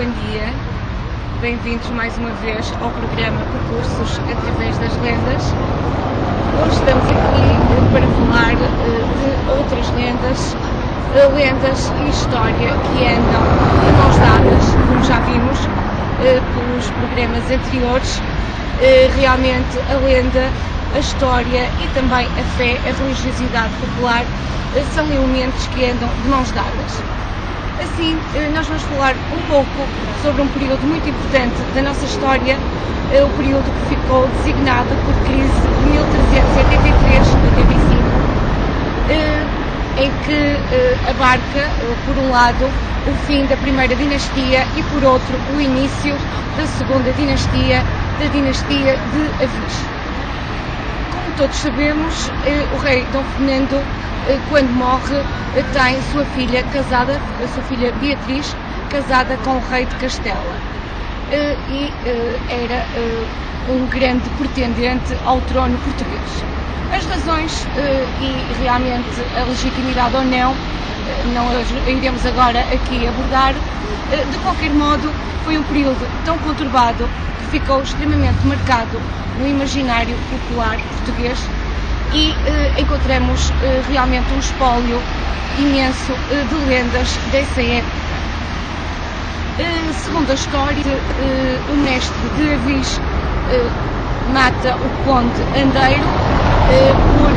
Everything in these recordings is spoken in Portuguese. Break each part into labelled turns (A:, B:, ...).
A: bom dia. Bem-vindos mais uma vez ao programa Percursos através das lendas. Hoje estamos aqui para falar de outras lendas e história que andam de mãos dadas, como já vimos pelos programas anteriores. Realmente a lenda, a história e também a fé, a religiosidade popular são elementos que andam de mãos dadas. Assim, nós vamos falar um pouco sobre um período muito importante da nossa história, o período que ficou designado por crise de 1383-85, em que abarca, por um lado, o fim da primeira dinastia e, por outro, o início da segunda dinastia, da dinastia de Avis. Como todos sabemos, o rei Dom Fernando, quando morre, tem sua filha casada, a sua filha Beatriz, casada com o rei de Castela. E era um grande pretendente ao trono português. As razões e realmente a legitimidade ou não iremos agora aqui abordar. De qualquer modo, foi um período tão conturbado que ficou extremamente marcado no imaginário popular português e encontramos realmente um espólio imenso de lendas dessa época. Segundo a história, o mestre de Avis mata o conde Andeiro por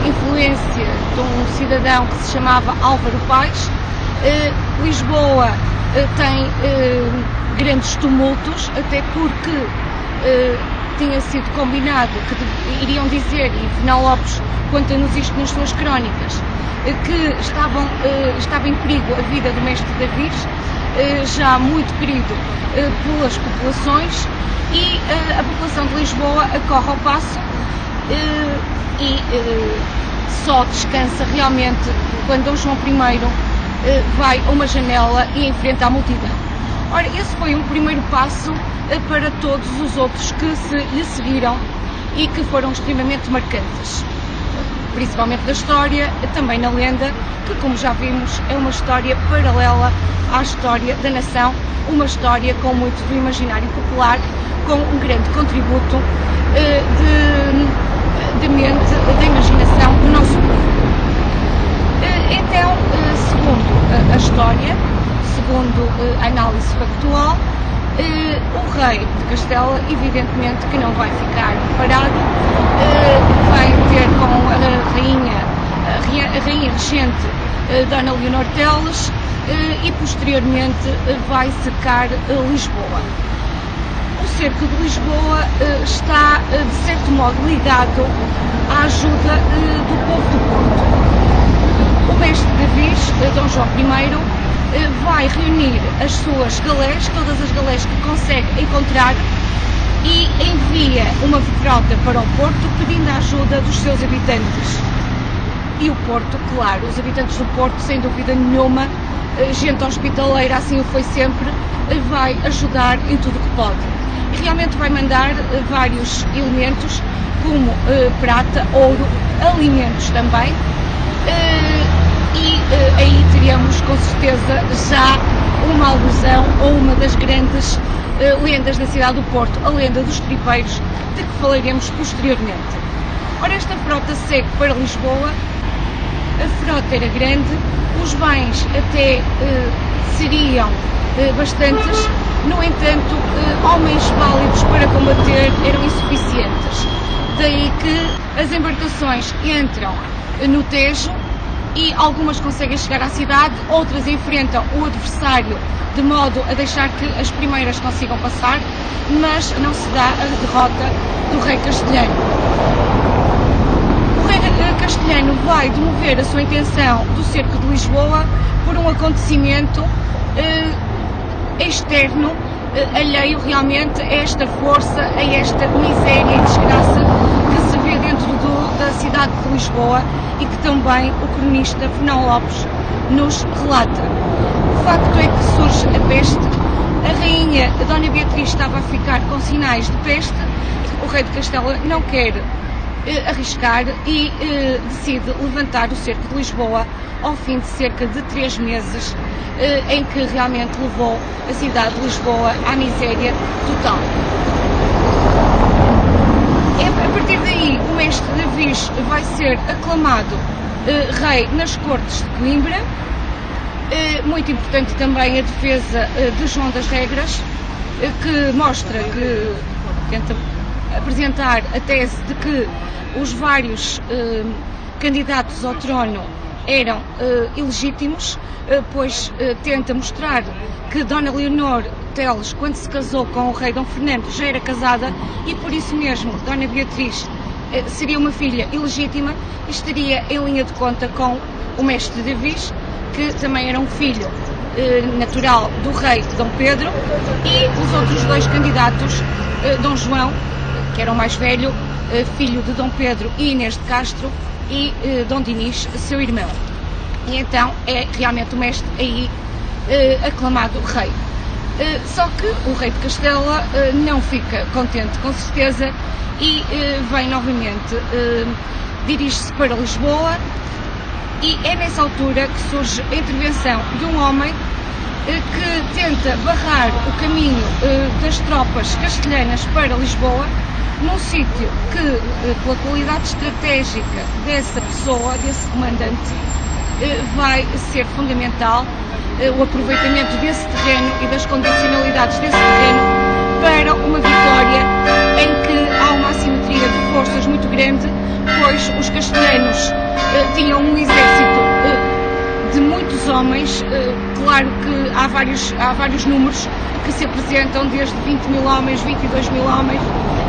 A: influência de um cidadão que se chamava Álvaro Paes. Lisboa tem grandes tumultos, até porque tinha sido combinado que iriam dizer, e Fernão Lopes conta-nos isto nas suas crónicas, que estava em perigo a vida do mestre de Avis, já muito querido pelas populações, e a população de Lisboa acorre ao passo e só descansa realmente quando Dom João I vai a uma janela e enfrenta a multidão. Ora, esse foi um primeiro passo para todos os outros que lhe seguiram e que foram extremamente marcantes, principalmente na história, também na lenda, que, como já vimos, é uma história paralela à história da nação, uma história com muito do imaginário popular, com um grande contributo de mente, da imaginação do nosso povo. Então, segundo a história, segundo a análise factual, o rei de Castela, evidentemente que não vai ficar parado, vai ter com a rainha regente Dona Leonor Teles e posteriormente vai cercar Lisboa. O cerco de Lisboa está, de certo modo, ligado à ajuda do povo do Porto. O mestre de Avis, Dom João I, vai reunir as suas galés, todas as galés que consegue encontrar, e envia uma frota para o Porto pedindo a ajuda dos seus habitantes. E o Porto, claro, os habitantes do Porto, sem dúvida nenhuma, gente hospitaleira, assim o foi sempre, vai ajudar em tudo o que pode. E realmente vai mandar vários elementos, como prata, ouro, alimentos também, e aí teríamos com certeza já uma alusão ou uma das grandes lendas da cidade do Porto, a lenda dos tripeiros, de que falaremos posteriormente. Ora, esta frota segue para Lisboa, a frota era grande, os bens até seriam bastantes, no entanto, homens válidos para combater eram insuficientes. Daí que as embarcações entram no Tejo e algumas conseguem chegar à cidade, outras enfrentam o adversário de modo a deixar que as primeiras consigam passar, mas não se dá a derrota do rei castelhano. O rei castelhano vai demover a sua intenção do cerco de Lisboa por um acontecimento externo, alheio realmente a esta força, a esta miséria e desgraça que se vê dentro da cidade de Lisboa e que também o cronista Fernão Lopes nos relata. O facto é que surge a peste, a rainha Dona Beatriz estava a ficar com sinais de peste, o rei de Castela não quer arriscar e decide levantar o cerco de Lisboa ao fim de cerca de 3 meses, em que realmente levou a cidade de Lisboa à miséria total. A partir daí, o mestre Davis vai ser aclamado rei nas Cortes de Coimbra. Muito importante também a defesa de João das Regras, que mostra que tenta apresentar a tese de que os vários candidatos ao trono eram ilegítimos, pois tenta mostrar que Dona Leonor Teles, quando se casou com o rei Dom Fernando, já era casada e por isso mesmo Dona Beatriz seria uma filha ilegítima e estaria em linha de conta com o mestre Davis, que também era um filho natural do rei Dom Pedro, e os outros 2 candidatos, Dom João, que era o mais velho, filho de Dom Pedro e Inês de Castro, e Dom Dinis, seu irmão. E então é realmente o mestre aí aclamado rei. Só que o rei de Castela não fica contente, com certeza, e vem novamente, dirige-se para Lisboa, e é nessa altura que surge a intervenção de um homem que tenta barrar o caminho das tropas castelhanas para Lisboa, num sítio que, pela qualidade estratégica dessa pessoa, desse comandante, vai ser fundamental o aproveitamento desse terreno e das condicionalidades desse terreno para uma vitória em que há uma assimetria de forças muito grande, pois os castelhanos tinham um exército de muitos homens. Claro que há vários números que se apresentam, desde 20 mil homens, 22 mil homens,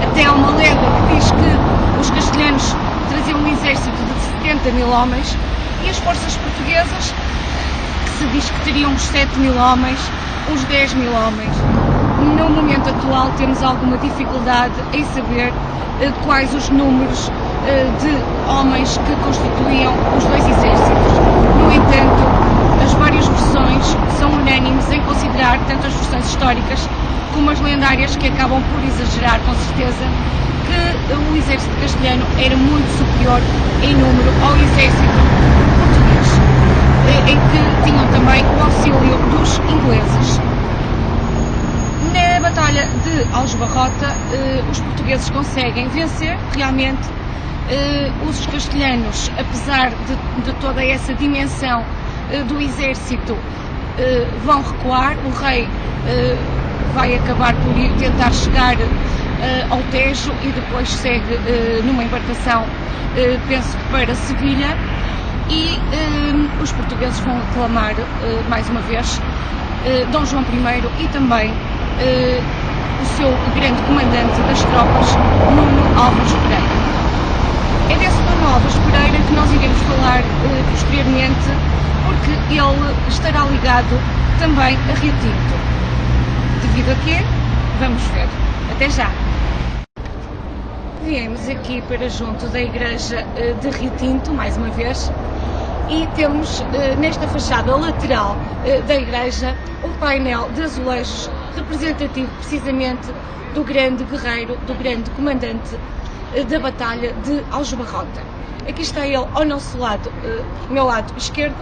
A: até há uma lenda que diz que os castelhanos traziam um exército de 70 mil homens, e as forças portuguesas, que se diz que teriam uns 7 mil homens, uns 10 mil homens. No momento atual temos alguma dificuldade em saber quais os números de homens que constituíam os 2 exércitos. No entanto, as várias versões são unânimes em considerar, tanto as versões históricas como as lendárias, que acabam por exagerar com certeza, que o exército castelhano era muito superior em número ao exército português, em que tinham também o auxílio dos ingleses. Na Batalha de Aljubarrota, os portugueses conseguem vencer realmente. Os castelhanos, apesar de toda essa dimensão do exército, vão recuar. O rei vai acabar por tentar chegar ao Tejo e depois segue numa embarcação, penso que para Sevilha, e os portugueses vão aclamar mais uma vez Dom João I e também o seu grande comandante das tropas, Nuno Álvares Pereira. É desse Nuno Álvares Pereira que nós iremos falar posteriormente, porque ele estará ligado também a Rio Tinto. Devido a quê? Vamos ver. Até já! Viemos aqui para junto da igreja de Rio Tinto, mais uma vez, e temos nesta fachada lateral da igreja um painel de azulejos representativo precisamente do grande guerreiro, do grande comandante da Batalha de Aljubarrota. Aqui está ele ao nosso lado, meu lado esquerdo,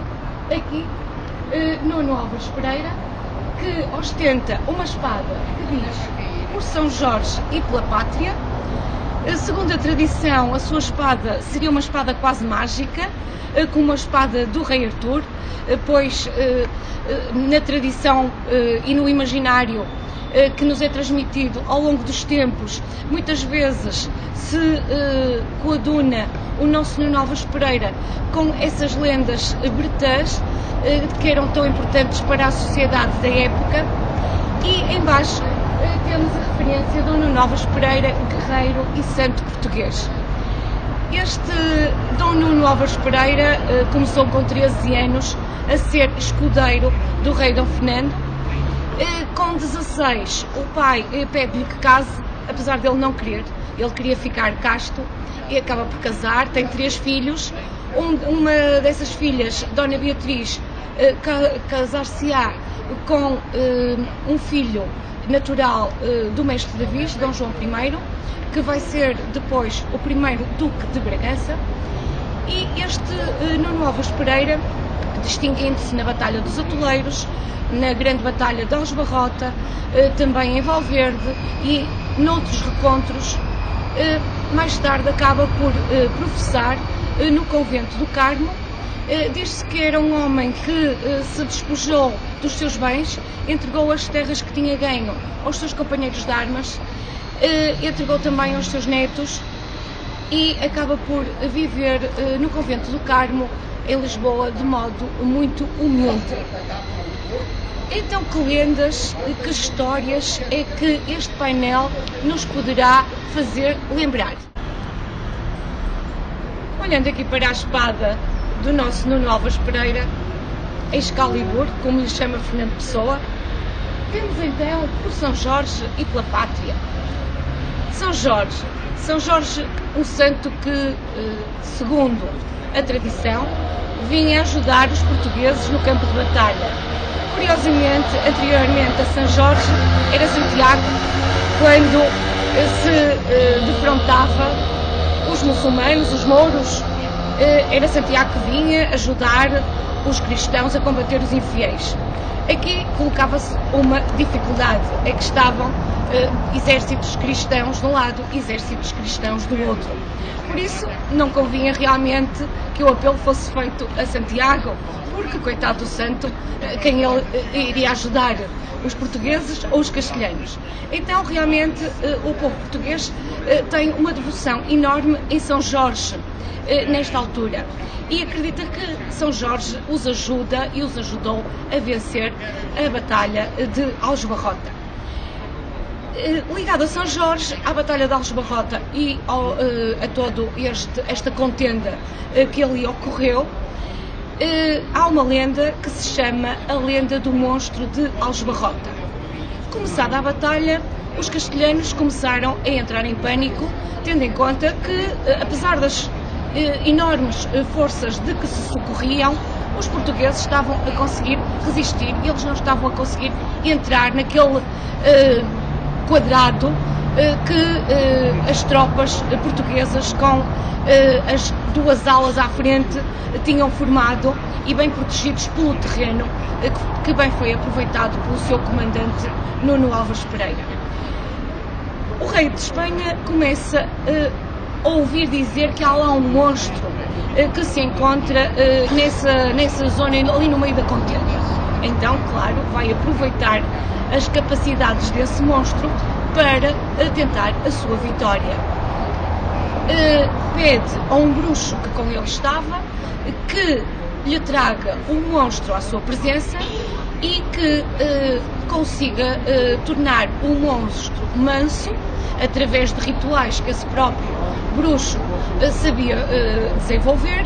A: aqui Nuno Álvares Pereira, que ostenta uma espada que diz por São Jorge e pela Pátria. Segundo a tradição, a sua espada seria uma espada quase mágica, como uma espada do rei Artur, pois na tradição e no imaginário que nos é transmitido ao longo dos tempos, muitas vezes se coaduna o nosso Nuno Álvares Pereira com essas lendas bretãs que eram tão importantes para a sociedade da época. E em baixo temos a referência de Nuno Álvares Pereira, guerreiro e santo português. Este Dom Nuno Álvares Pereira começou com 13 anos a ser escudeiro do rei Dom Fernando. Com 16, o pai pede-lhe que case, apesar dele não querer. Ele queria ficar casto e acaba por casar. Tem 3 filhos. Uma dessas filhas, Dona Beatriz, casar-se-á com um filho natural do mestre Davis, Dom João I, que vai ser depois o primeiro Duque de Bragança, e este Nuno Álvares Pereira, distinguindo-se na Batalha dos Atoleiros, na Grande Batalha de Aljubarrota, também em Valverde e noutros recontros, mais tarde acaba por professar no convento do Carmo. Diz-se que era um homem que se despojou dos seus bens, entregou as terras que tinha ganho aos seus companheiros de armas, entregou também aos seus netos e acaba por viver no convento do Carmo, em Lisboa, de modo muito humilde. Então, que lendas, que histórias é que este painel nos poderá fazer lembrar? Olhando aqui para a espada do nosso Nuno Álvares Pereira, Excalibur, como lhe chama Fernando Pessoa, vemos então por São Jorge e pela pátria. São Jorge, um santo que, segundo a tradição, vinha ajudar os portugueses no campo de batalha. Curiosamente, anteriormente a São Jorge, era Santiago, quando se defrontava os muçulmanos, os mouros, era Santiago que vinha ajudar os cristãos a combater os infiéis. Aqui colocava-se uma dificuldade, é que estavam exércitos cristãos de um lado e exércitos cristãos do outro. Por isso, não convinha realmente que o apelo fosse feito a Santiago, porque, coitado do santo, quem ele iria ajudar, os portugueses ou os castelhanos? Então, realmente, o povo português tem uma devoção enorme em São Jorge, nesta altura, e acredita que São Jorge os ajuda e os ajudou a vencer a Batalha de Aljubarrota. Ligado a São Jorge, à Batalha de Aljubarrota e a toda esta contenda que ali ocorreu, há uma lenda que se chama a lenda do monstro de Aljubarrota. Começada a batalha, os castelhanos começaram a entrar em pânico, tendo em conta que, apesar das enormes forças de que se socorriam, os portugueses estavam a conseguir resistir e eles não estavam a conseguir entrar naquele quadrado que as tropas portuguesas, com as duas alas à frente, tinham formado e bem protegidos pelo terreno, que bem foi aproveitado pelo seu comandante Nuno Álvares Pereira. O rei de Espanha começa a ouvir dizer que há lá um monstro que se encontra nessa zona, ali no meio da contenda. Então, claro, vai aproveitar as capacidades desse monstro para tentar a sua vitória. Pede a um bruxo que com ele estava que lhe traga o monstro à sua presença e que consiga tornar o monstro manso através de rituais que esse próprio bruxo sabia desenvolver,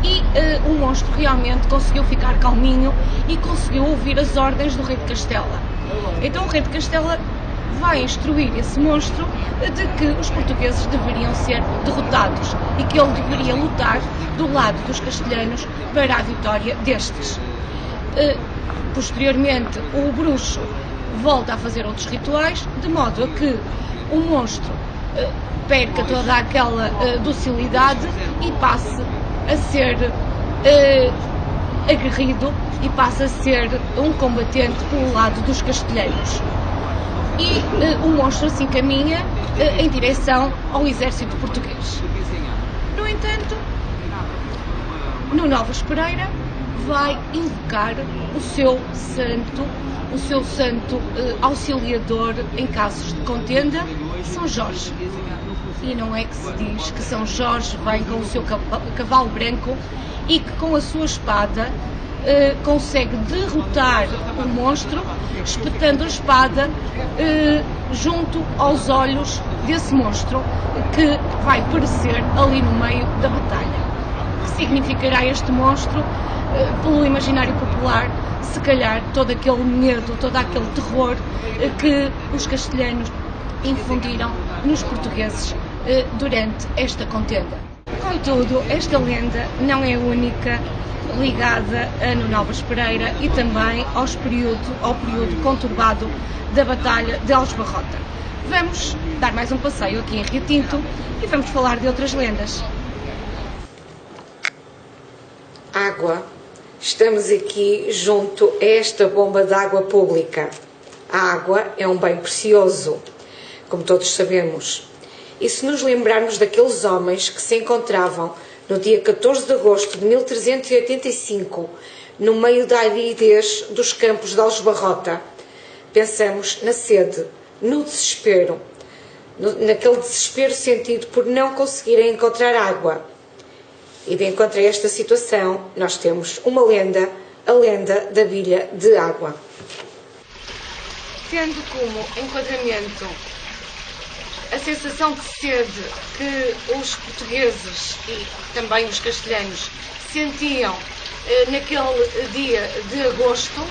A: e o monstro realmente conseguiu ficar calminho e conseguiu ouvir as ordens do rei de Castela. Então o rei de Castela vai instruir esse monstro de que os portugueses deveriam ser derrotados e que ele deveria lutar do lado dos castelhanos para a vitória destes. Posteriormente, o bruxo volta a fazer outros rituais, de modo a que o monstro perca toda aquela docilidade e passe a ser aguerrido e passa a ser um combatente pelo lado dos castelhanos. E o monstro assim caminha em direção ao exército português. No entanto, Nuno Álvares Pereira vai invocar o seu santo auxiliador em casos de contenda, São Jorge. E não é que se diz que São Jorge vem com o seu cavalo branco e que com a sua espada consegue derrotar o monstro, espetando a espada junto aos olhos desse monstro, que vai perecer ali no meio da batalha. O que significará este monstro? Pelo imaginário popular, se calhar todo aquele medo, todo aquele terror que os castelhanos infundiram nos portugueses durante esta contenda. Contudo, esta lenda não é única ligada a Nuno Álvares Pereira e também ao período conturbado da Batalha de Aljubarrota. Vamos dar mais um passeio aqui em Rio Tinto e vamos falar de outras lendas.
B: Água. Estamos aqui junto a esta bomba de água pública. A água é um bem precioso, como todos sabemos. E se nos lembrarmos daqueles homens que se encontravam no dia 14 de agosto de 1385, no meio da aridez dos campos de Aljubarrota, pensamos na sede, no desespero, naquele desespero sentido por não conseguirem encontrar água. E de encontro a esta situação, nós temos uma lenda, a lenda da bilha de água.
A: Tendo como enquadramento a sensação de sede que os portugueses e também os castelhanos sentiam naquele dia de agosto,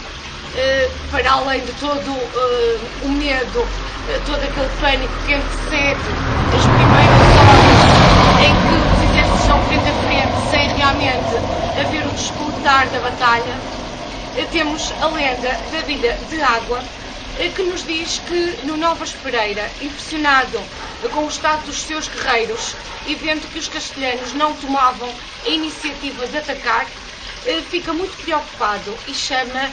A: para além de todo o medo, todo aquele pânico que antecede as primeiras horas em que os exércitos estão frente a frente sem realmente haver o disputar da batalha, temos a lenda da bilha de água, que nos diz que Nuno Álvares Pereira, impressionado com o estado dos seus guerreiros e vendo que os castelhanos não tomavam a iniciativa de atacar, fica muito preocupado e chama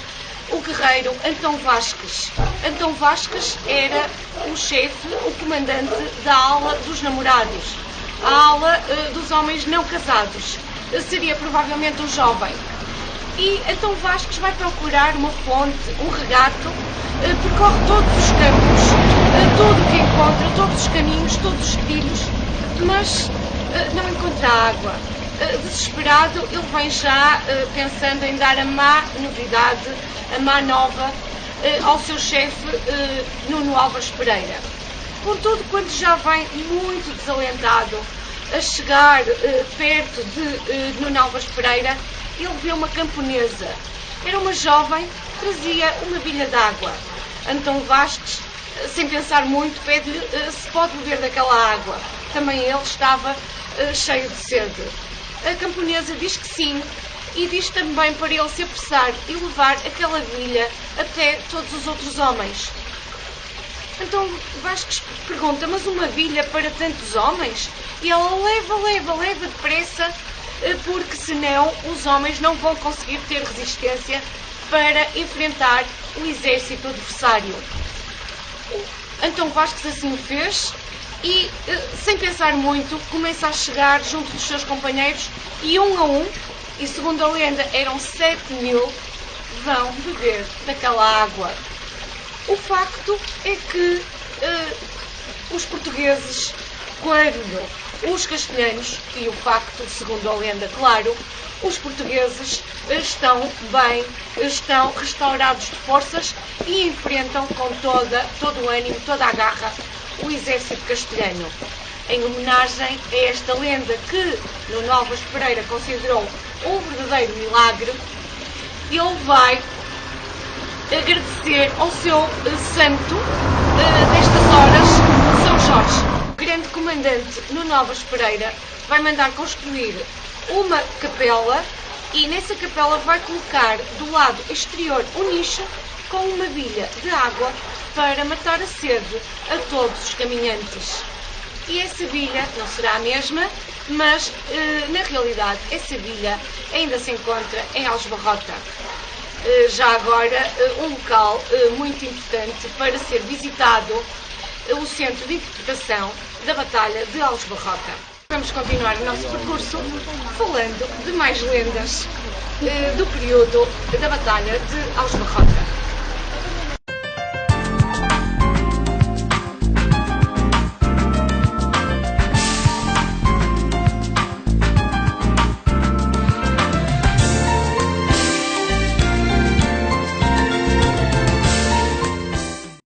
A: o guerreiro Antão Vasques. Antão Vasques era o chefe, o comandante da ala dos namorados, a ala dos homens não casados. Seria provavelmente um jovem. E Antão Vasques vai procurar uma fonte, um regato, percorre todos os campos, tudo o que encontra, todos os caminhos, todos os trilhos, mas não encontra água. Desesperado, ele vem já pensando em dar a má novidade, a má nova ao seu chefe Nuno Álvares Pereira. Contudo, quando já vem muito desalentado a chegar perto de Nuno Álvares Pereira, ele vê uma camponesa. Era uma jovem que trazia uma bilha d'água. Antão Vasques, sem pensar muito, pede-lhe se pode beber daquela água. Também ele estava cheio de sede. A camponesa diz que sim e diz também para ele se apressar e levar aquela bilha até todos os outros homens. Então Vasques pergunta, mas uma bilha para tantos homens? E ela leva depressa, porque senão os homens não vão conseguir ter resistência para enfrentar o exército adversário. Antão Vasques assim o fez e, sem pensar muito, começa a chegar junto dos seus companheiros e um a um, e segundo a lenda eram 7.000, vão beber daquela água. O facto é que os portugueses, quando os castelhanos, e o facto, segundo a lenda, claro, os portugueses estão bem, estão restaurados de forças e enfrentam com todo o ânimo, toda a garra, o exército castelhano. Em homenagem a esta lenda que Nuno Álvares Pereira considerou um verdadeiro milagre, ele vai agradecer ao seu santo destas horas, São Jorge. O grande comandante Nuno Álvares Pereira vai mandar construir uma capela e nessa capela vai colocar do lado exterior um nicho com uma bilha de água para matar a sede a todos os caminhantes. E essa bilha não será a mesma, mas na realidade essa bilha ainda se encontra em Aljubarrota. Já agora um local muito importante para ser visitado, o Centro de Interpretação da Batalha de Aljubarrota. Vamos continuar o nosso percurso falando de mais lendas do período da Batalha de Aljubarrota.